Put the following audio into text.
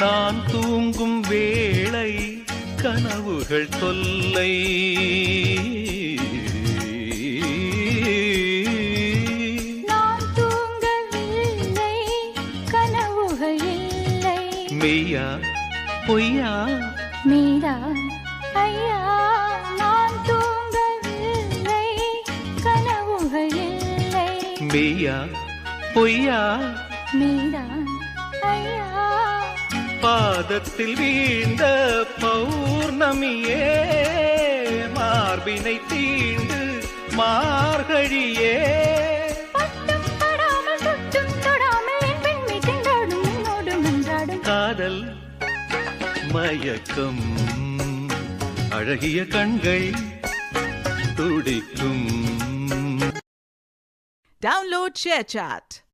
நான் தூங்கும் வேளை கனவுகள் தொல்லை, நான் தூங்கவில்லை கனவுகள் இல்லை. மெய்யா பொய்யா மீரா ஐயா, நான் தூங்கவில்லை கனவுகள் இல்லை. மெய்யா பொய்யா மீரா ஐயா, பாதத்தில் வீழ்ந்த பௌர்ணமியே, மார்பினை தீண்டு மார்கழியே, பட்டும் படாமல் தொட்டும் தொடாமல் என் பெண்மை திண்டாடும் என்னோடு மன்றாடும் காதல் மயக்கம், அழகிய கண்கள் துடிக்கும். Download ShareChat.